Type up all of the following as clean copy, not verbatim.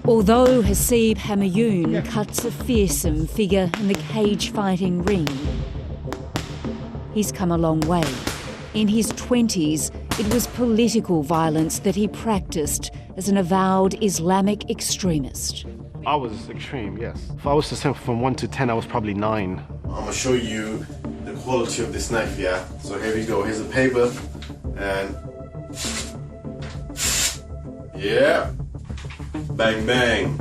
Although Hasib Hamayoun cuts a fearsome figure in the cage-fighting ring, he's come a long way. In his 20s, it was political violence that he practiced as an avowed Islamic extremist. I was extreme, yes. If I was to say from 1 to 10, I was probably 9. I'm gonna show you the quality of this knife, yeah? So here we go, here's the paper, and yeah, bang bang.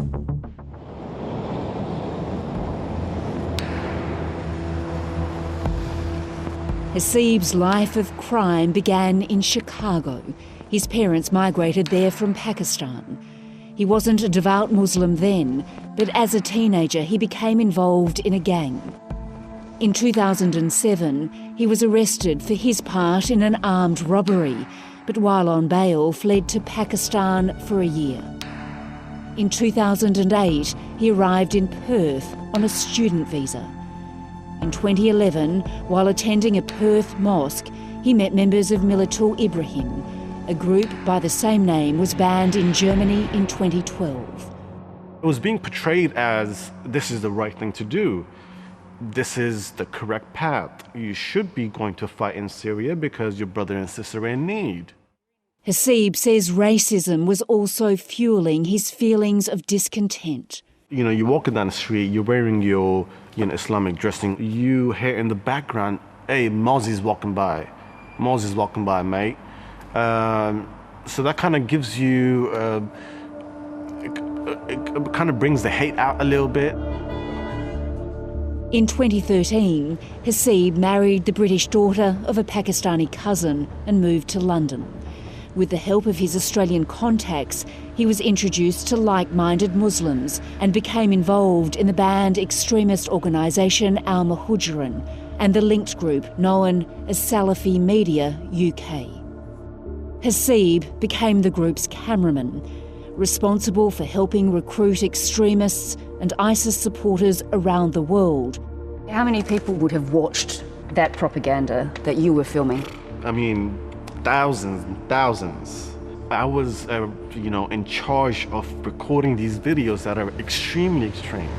Hasib's life of crime began in Chicago. His parents migrated there from Pakistan. He wasn't a devout Muslim then, but as a teenager he became involved in a gang. In 2007, he was arrested for his part in an armed robbery, but while on bail fled to Pakistan for a year. In 2008, he arrived in Perth on a student visa. In 2011, while attending a Perth mosque, he met members of Militatul Ibrahim. A group by the same name was banned in Germany in 2012. It was being portrayed as this is the right thing to do. This is the correct path. You should be going to fight in Syria because your brother and sister are in need. Hasib says racism was also fueling his feelings of discontent. You know, you're walking down the street, you're wearing your Islamic dressing. You hear in the background, hey, Mozzie's walking by. Mozzie's walking by, mate. So that kind of gives you, it kind of brings the hate out a little bit. In 2013, Hasib married the British daughter of a Pakistani cousin and moved to London. With the help of his Australian contacts, he was introduced to like-minded Muslims and became involved in the banned extremist organisation Al Muhajirin and the linked group known as Salafi Media UK. Hasib became the group's cameraman, responsible for helping recruit extremists and ISIS supporters around the world. How many people would have watched that propaganda that you were filming? I mean, thousands and thousands. I was, in charge of recording these videos that are extremely extreme.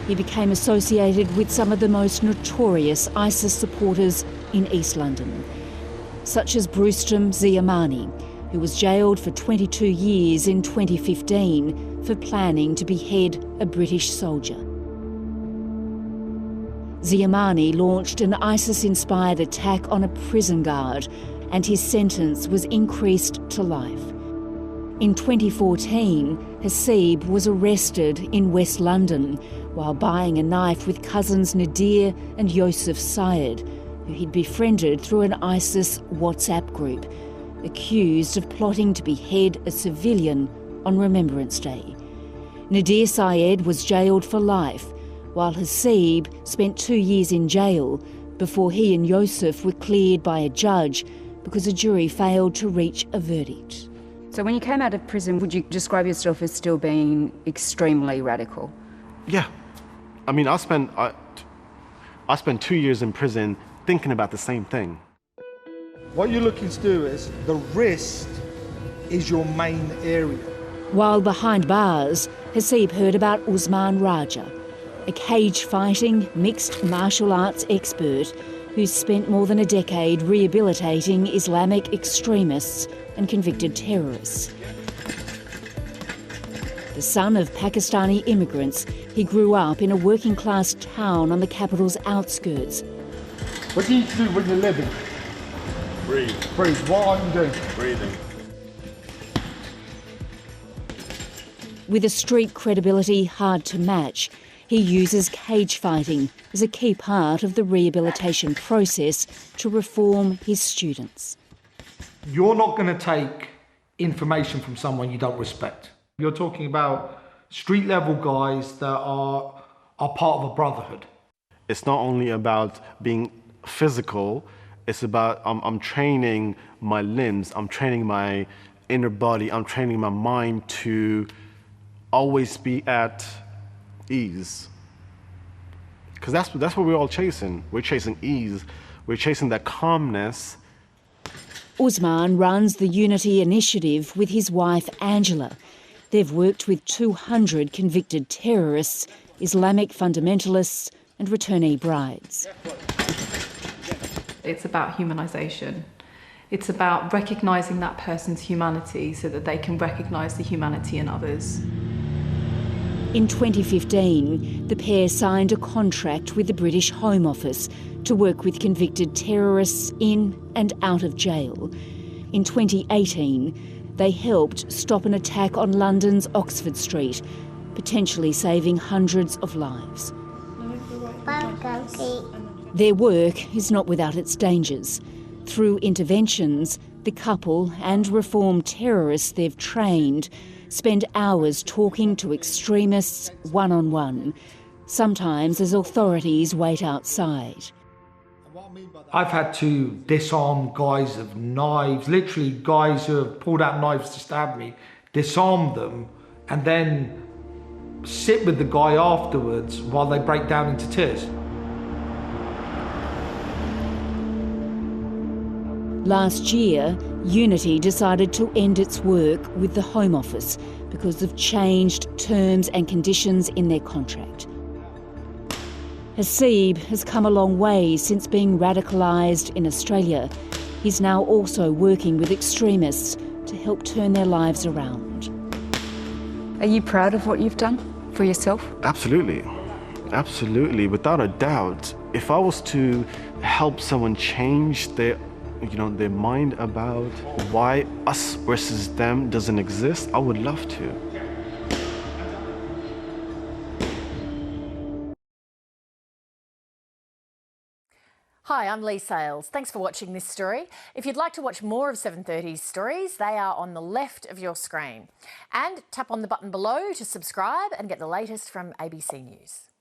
He became associated with some of the most notorious ISIS supporters in East London, such as Brustam Ziamani, who was jailed for 22 years in 2015 for planning to behead a British soldier. Ziamani launched an ISIS-inspired attack on a prison guard, and his sentence was increased to life. In 2014, Hasib was arrested in West London while buying a knife with cousins Nadir and Yosef Syed, who he'd befriended through an ISIS WhatsApp group, accused of plotting to behead a civilian on Remembrance Day. Nadir Syed was jailed for life, while Hasib spent 2 years in jail before he and Yosef were cleared by a judge because a jury failed to reach a verdict. So when you came out of prison, would you describe yourself as still being extremely radical? Yeah. I mean, I spent 2 years in prison thinking about the same thing. What you're looking to do is, the wrist is your main area. While behind bars, Hasib heard about Usman Raja, a cage-fighting, mixed martial arts expert who's spent more than a decade rehabilitating Islamic extremists and convicted terrorists. The son of Pakistani immigrants, he grew up in a working-class town on the capital's outskirts. What do you do when you're living? Breathe. Breathe. What are you doing? Breathing. With a street credibility hard to match, he uses cage fighting as a key part of the rehabilitation process to reform his students. You're not going to take information from someone you don't respect. You're talking about street level guys that are part of a brotherhood. It's not only about being physical, it's about I'm training my limbs, I'm training my inner body, I'm training my mind to always be at ease. Because that's what we're all chasing. We're chasing ease. We're chasing that calmness. Usman runs the Unity Initiative with his wife Angela. They've worked with 200 convicted terrorists, Islamic fundamentalists and returnee brides. It's about humanisation. It's about recognising that person's humanity so that they can recognise the humanity in others. In 2015, the pair signed a contract with the British Home Office to work with convicted terrorists in and out of jail. In 2018, they helped stop an attack on London's Oxford Street, potentially saving hundreds of lives. Their work is not without its dangers. Through interventions, the couple and reformed terrorists they've trained spend hours talking to extremists one-on-one, sometimes as authorities wait outside. I've had to disarm guys of knives, literally guys who have pulled out knives to stab me, disarm them, and then sit with the guy afterwards while they break down into tears. Last year, Unity decided to end its work with the Home Office because of changed terms and conditions in their contract. Hasib has come a long way since being radicalised in Australia. He's now also working with extremists to help turn their lives around. Are you proud of what you've done for yourself? Absolutely. Absolutely. Without a doubt. If I was to help someone change their mind about why us versus them doesn't exist, I would love to. Hi, I'm Lee Sales. Thanks for watching this story. If you'd like to watch more of 730's stories, they are on the left of your screen. And tap on the button below to subscribe and get the latest from ABC News.